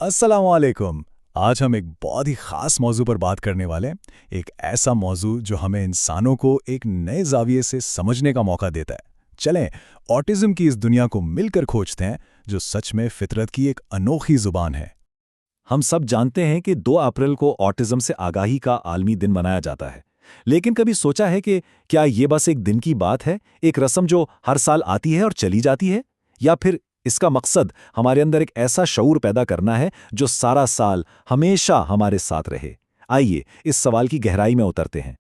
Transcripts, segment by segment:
अस्सलाम वालेकुम। आज हम एक बहुत ही ख़ास मौजू पर बात करने वाले हैं। एक ऐसा मौजू जो हमें इंसानों को एक नए ज़ाविये से समझने का मौका देता है। चलें, ऑटिज़म की इस दुनिया को मिलकर खोजते हैं जो सच में फितरत की एक अनोखी ज़ुबान है। हम सब जानते हैं कि 2 अप्रैल को ऑटिज्म से आगाही का आलमी दिन मनाया जाता है। लेकिन कभी सोचा है कि क्या ये बस एक दिन की बात है, एक रस्म जो हर साल आती है और चली जाती है? या फिर इसका मकसद हमारे अंदर एक ऐसा शऊर पैदा करना है जो सारा साल हमेशा हमारे साथ रहे? आइए इस सवाल की गहराई में उतरते हैं।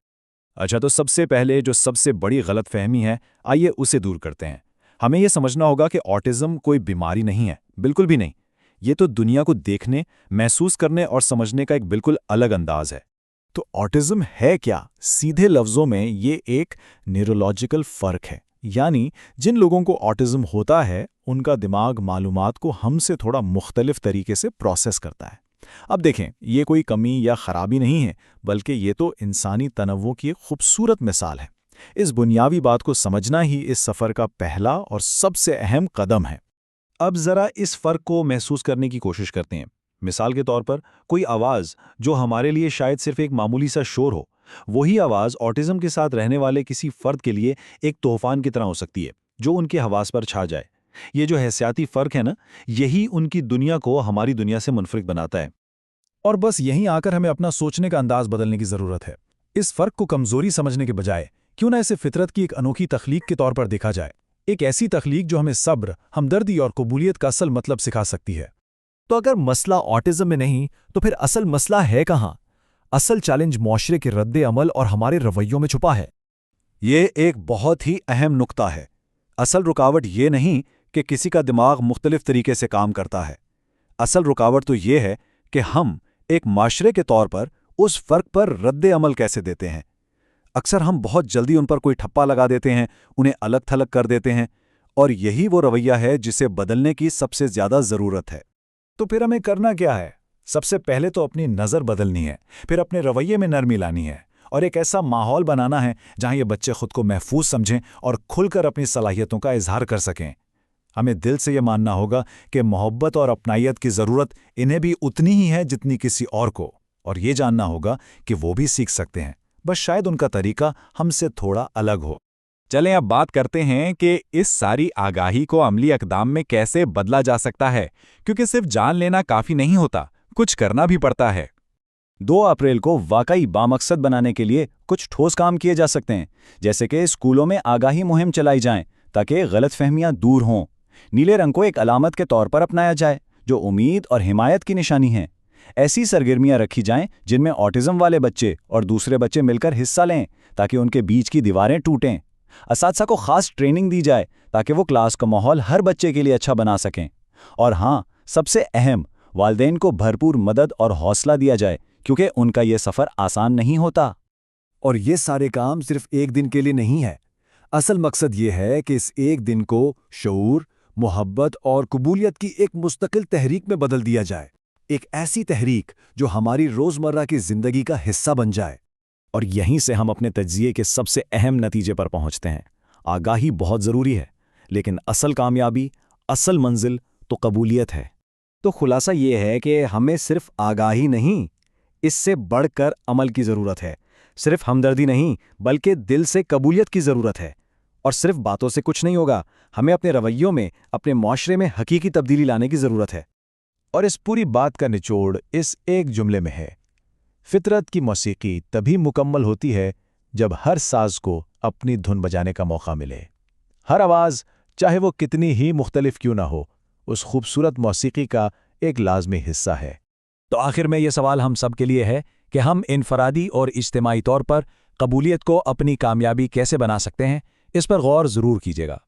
अच्छा, तो सबसे पहले जो सबसे बड़ी गलतफहमी है, आइए उसे दूर करते हैं। हमें यह समझना होगा कि ऑटिज्म कोई बीमारी नहीं है, बिल्कुल भी नहीं। ये तो दुनिया को देखने, महसूस करने और समझने का एक बिल्कुल अलग अंदाज है। तो ऑटिज़म है क्या? सीधे लफ्ज़ों में ये एक न्यूरोलॉजिकल फ़र्क है। यानी जिन लोगों को ऑटिज़म होता है उनका दिमाग मालूमात को हमसे थोड़ा मुख्तलिफ तरीके से प्रोसेस करता है। अब देखें, ये कोई कमी या ख़राबी नहीं है, बल्कि ये तो इंसानी तनव्वुर की एक खूबसूरत मिसाल है। इस बुनियादी बात को समझना ही इस सफ़र का पहला और सबसे अहम कदम है। अब ज़रा इस फ़र्क को महसूस करने की कोशिश करते हैं। मिसाल के तौर पर कोई आवाज़ जो हमारे लिए शायद सिर्फ एक मामूली सा शोर हो, वही आवाज़ ऑटिज़म के साथ रहने वाले किसी फ़र्द के लिए एक तूफ़ान की तरह हो सकती है जो उनके हवास पर छा जाए। ये जो हैसियाती फ़र्क है ना, यही उनकी दुनिया को हमारी दुनिया से मुनफ़रिद बनाता है। और बस यहीं आकर हमें अपना सोचने का अंदाज़ बदलने की ज़रूरत है। इस फ़र्क को कमज़ोरी समझने के बजाय क्यों ना इसे फितरत की एक अनोखी तख्लीक के तौर पर देखा जाए। एक ऐसी तख्लीक जो हमें सब्र, हमदर्दी और कबूलियत का असल मतलब सिखा सकती है। तो अगर मसला ऑटिज़म में नहीं, तो फिर असल मसला है कहाँ? असल चैलेंज मुआशरे के रद्द अमल और हमारे रवैयों में छुपा है। ये एक बहुत ही अहम नुक्ता है। असल रुकावट ये नहीं कि किसी का दिमाग मुख्तलिफ तरीके से काम करता है। असल रुकावट तो ये है कि हम एक माशरे के तौर पर उस फ़र्क पर रद्द अमल कैसे देते हैं। अक्सर हम बहुत जल्दी उन पर कोई ठप्पा लगा देते हैं, उन्हें अलग थलग कर देते हैं, और यही वो रवैया है जिसे बदलने की सबसे ज़्यादा ज़रूरत है। तो फिर हमें करना क्या है? सबसे पहले तो अपनी नज़र बदलनी है, फिर अपने रवैये में नरमी लानी है और एक ऐसा माहौल बनाना है जहां ये बच्चे खुद को महफूज समझें और खुलकर अपनी सलाहियतों का इजहार कर सकें। हमें दिल से ये मानना होगा कि मोहब्बत और अपनायत की ज़रूरत इन्हें भी उतनी ही है जितनी किसी और को, और ये जानना होगा कि वो भी सीख सकते हैं, बस शायद उनका तरीका हमसे थोड़ा अलग हो। चलें अब बात करते हैं कि इस सारी आगाही को अमली अक़दाम में कैसे बदला जा सकता है, क्योंकि सिर्फ जान लेना काफ़ी नहीं होता, कुछ करना भी पड़ता है। 2 अप्रैल को वाकई बामकसद बनाने के लिए कुछ ठोस काम किए जा सकते हैं, जैसे कि स्कूलों में आगाही मुहिम चलाई जाएं ताकि गलतफहमियां दूर हों। नीले रंग को एक अलामत के तौर पर अपनाया जाए जो उम्मीद और हिमायत की निशानी है। ऐसी सरगर्मियां रखी जाएं जिनमें ऑटिज़म वाले बच्चे और दूसरे बच्चे मिलकर हिस्सा लें ताकि उनके बीच की दीवारें टूटें। असातिज़ा को खास ट्रेनिंग दी जाए ताकि वो क्लास का माहौल हर बच्चे के लिए अच्छा बना सकें। और हाँ, सबसे अहम, वालिदैन को भरपूर मदद और हौसला दिया जाए, क्योंकि उनका ये सफ़र आसान नहीं होता। और ये सारे काम सिर्फ एक दिन के लिए नहीं है। असल मकसद ये है कि इस एक दिन को शऊर, मोहब्बत और कबूलियत की एक मुस्तकिल तहरीक में बदल दिया जाए। एक ऐसी तहरीक जो हमारी रोज़मर्रा की ज़िंदगी का हिस्सा बन जाए। और यहीं से हम अपने तज्ज़िये के सबसे अहम नतीजे पर पहुंचते हैं। आगाही बहुत ज़रूरी है, लेकिन असल कामयाबी, असल मंजिल तो कबूलियत है। तो खुलासा ये है कि हमें सिर्फ आगाही नहीं, इससे बढ़कर अमल की ज़रूरत है। सिर्फ हमदर्दी नहीं, बल्कि दिल से कबूलियत की ज़रूरत है। और सिर्फ बातों से कुछ नहीं होगा, हमें अपने रवैयों में, अपने माशरे में हकीकी तब्दीली लाने की ज़रूरत है। और इस पूरी बात का निचोड़ इस एक जुमले में है: फितरत की मौसीकी तभी मुकम्मल होती है जब हर साज को अपनी धुन बजाने का मौका मिले। हर आवाज़, चाहे वो कितनी ही मुख्तलिफ क्यों ना हो, उस खूबसूरत मौसीकी का एक लाजमी हिस्सा है। तो आखिर में ये सवाल हम सब के लिए है कि हम इनफरादी और इज्तिमाई तौर पर कबूलियत को अपनी कामयाबी कैसे बना सकते हैं। इस पर गौर ज़रूर कीजिएगा।